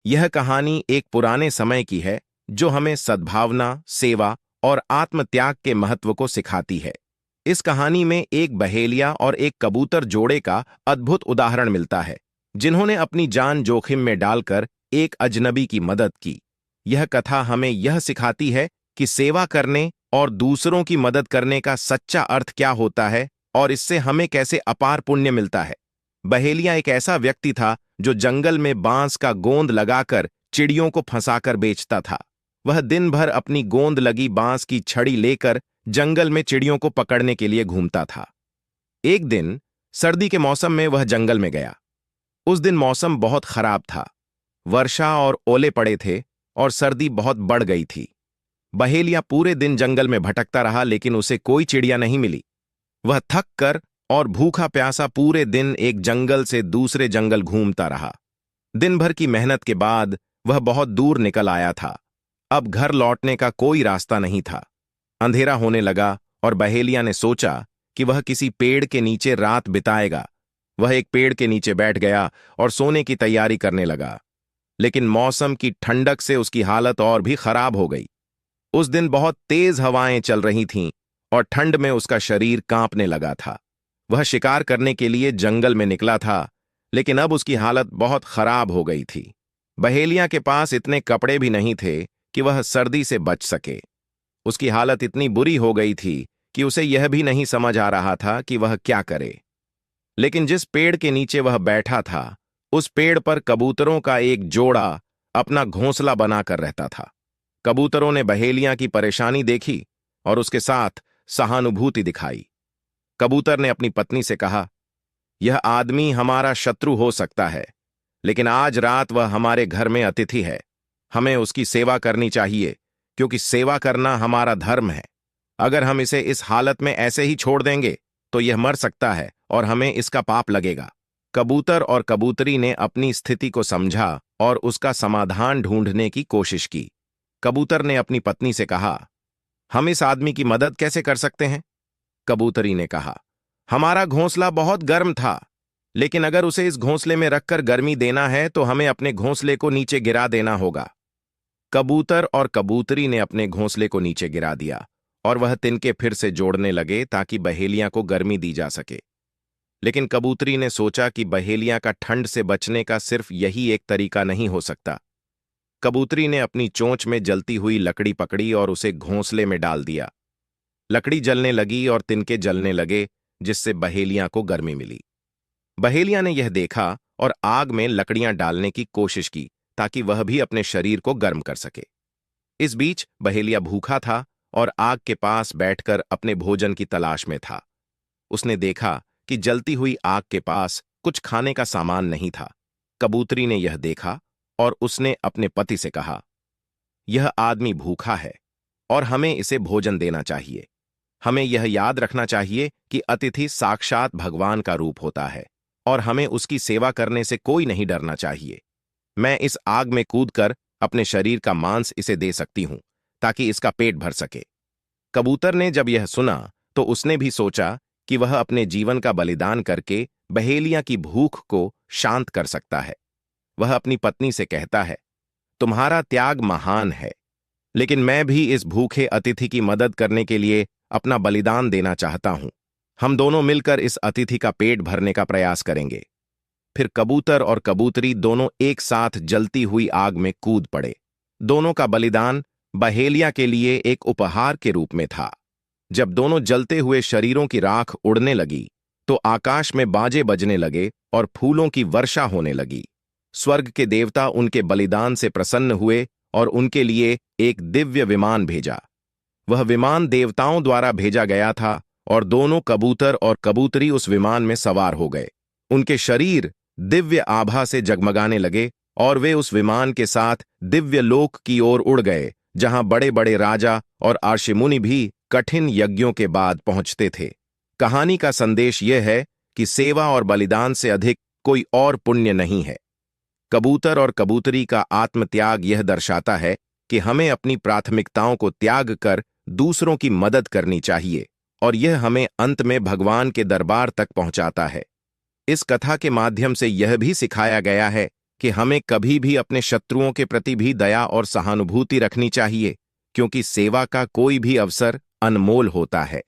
यह कहानी एक पुराने समय की है जो हमें सद्भावना, सेवा और आत्मत्याग के महत्व को सिखाती है। इस कहानी में एक बहेलिया और एक कबूतर जोड़े का अद्भुत उदाहरण मिलता है, जिन्होंने अपनी जान जोखिम में डालकर एक अजनबी की मदद की। यह कथा हमें यह सिखाती है कि सेवा करने और दूसरों की मदद करने का सच्चा अर्थ क्या होता है और इससे हमें कैसे अपार पुण्य मिलता है। बहेलिया एक ऐसा व्यक्ति था जो जंगल में बांस का गोंद लगाकर चिड़ियों को फंसाकर बेचता था। वह दिन भर अपनी गोंद लगी बांस की छड़ी लेकर जंगल में चिड़ियों को पकड़ने के लिए घूमता था। एक दिन सर्दी के मौसम में वह जंगल में गया। उस दिन मौसम बहुत खराब था। वर्षा और ओले पड़े थे और सर्दी बहुत बढ़ गई थी। बहेलिया पूरे दिन जंगल में भटकता रहा, लेकिन उसे कोई चिड़िया नहीं मिली। वह थक कर और भूखा प्यासा पूरे दिन एक जंगल से दूसरे जंगल घूमता रहा। दिन भर की मेहनत के बाद वह बहुत दूर निकल आया था। अब घर लौटने का कोई रास्ता नहीं था। अंधेरा होने लगा और बहेलिया ने सोचा कि वह किसी पेड़ के नीचे रात बिताएगा। वह एक पेड़ के नीचे बैठ गया और सोने की तैयारी करने लगा, लेकिन मौसम की ठंडक से उसकी हालत और भी खराब हो गई। उस दिन बहुत तेज हवाएं चल रही थीं और ठंड में उसका शरीर कांपने लगा था। वह शिकार करने के लिए जंगल में निकला था, लेकिन अब उसकी हालत बहुत खराब हो गई थी। बहेलिया के पास इतने कपड़े भी नहीं थे कि वह सर्दी से बच सके। उसकी हालत इतनी बुरी हो गई थी कि उसे यह भी नहीं समझ आ रहा था कि वह क्या करे। लेकिन जिस पेड़ के नीचे वह बैठा था, उस पेड़ पर कबूतरों का एक जोड़ा अपना घोंसला बनाकर रहता था। कबूतरों ने बहेलिया की परेशानी देखी और उसके साथ सहानुभूति दिखाई। कबूतर ने अपनी पत्नी से कहा, यह आदमी हमारा शत्रु हो सकता है, लेकिन आज रात वह हमारे घर में अतिथि है। हमें उसकी सेवा करनी चाहिए, क्योंकि सेवा करना हमारा धर्म है। अगर हम इसे इस हालत में ऐसे ही छोड़ देंगे तो यह मर सकता है और हमें इसका पाप लगेगा। कबूतर और कबूतरी ने अपनी स्थिति को समझा और उसका समाधान ढूंढने की कोशिश की। कबूतर ने अपनी पत्नी से कहा, हम इस आदमी की मदद कैसे कर सकते हैं? कबूतरी ने कहा, हमारा घोंसला बहुत गर्म था, लेकिन अगर उसे इस घोंसले में रखकर गर्मी देना है तो हमें अपने घोंसले को नीचे गिरा देना होगा। कबूतर और कबूतरी ने अपने घोंसले को नीचे गिरा दिया और वह तिनके फिर से जोड़ने लगे ताकि बहेलिया को गर्मी दी जा सके। लेकिन कबूतरी ने सोचा कि बहेलिया का ठंड से बचने का सिर्फ यही एक तरीका नहीं हो सकता। कबूतरी ने अपनी चोंच में जलती हुई लकड़ी पकड़ी और उसे घोंसले में डाल दिया। लकड़ी जलने लगी और तिनके जलने लगे, जिससे बहेलिया को गर्मी मिली। बहेलिया ने यह देखा और आग में लकड़ियां डालने की कोशिश की ताकि वह भी अपने शरीर को गर्म कर सके। इस बीच बहेलिया भूखा था और आग के पास बैठकर अपने भोजन की तलाश में था। उसने देखा कि जलती हुई आग के पास कुछ खाने का सामान नहीं था। कबूतरी ने यह देखा और उसने अपने पति से कहा, यह आदमी भूखा है और हमें इसे भोजन देना चाहिए। हमें यह याद रखना चाहिए कि अतिथि साक्षात भगवान का रूप होता है और हमें उसकी सेवा करने से कोई नहीं डरना चाहिए। मैं इस आग में कूदकर अपने शरीर का मांस इसे दे सकती हूं ताकि इसका पेट भर सके। कबूतर ने जब यह सुना तो उसने भी सोचा कि वह अपने जीवन का बलिदान करके बहेलिया की भूख को शांत कर सकता है। वह अपनी पत्नी से कहता है, तुम्हारा त्याग महान है, लेकिन मैं भी इस भूखे अतिथि की मदद करने के लिए अपना बलिदान देना चाहता हूं। हम दोनों मिलकर इस अतिथि का पेट भरने का प्रयास करेंगे। फिर कबूतर और कबूतरी दोनों एक साथ जलती हुई आग में कूद पड़े। दोनों का बलिदान बहेलिया के लिए एक उपहार के रूप में था। जब दोनों जलते हुए शरीरों की राख उड़ने लगी तो आकाश में बाजे बजने लगे और फूलों की वर्षा होने लगी। स्वर्ग के देवता उनके बलिदान से प्रसन्न हुए और उनके लिए एक दिव्य विमान भेजा। वह विमान देवताओं द्वारा भेजा गया था और दोनों कबूतर और कबूतरी उस विमान में सवार हो गए। उनके शरीर दिव्य आभा से जगमगाने लगे और वे उस विमान के साथ दिव्य लोक की ओर उड़ गए, जहां बड़े बड़े राजा और ऋषिमुनि भी कठिन यज्ञों के बाद पहुंचते थे। कहानी का संदेश यह है कि सेवा और बलिदान से अधिक कोई और पुण्य नहीं है। कबूतर और कबूतरी का आत्मत्याग यह दर्शाता है कि हमें अपनी प्राथमिकताओं को त्याग कर दूसरों की मदद करनी चाहिए, और यह हमें अंत में भगवान के दरबार तक पहुंचाता है। इस कथा के माध्यम से यह भी सिखाया गया है कि हमें कभी भी अपने शत्रुओं के प्रति भी दया और सहानुभूति रखनी चाहिए, क्योंकि सेवा का कोई भी अवसर अनमोल होता है।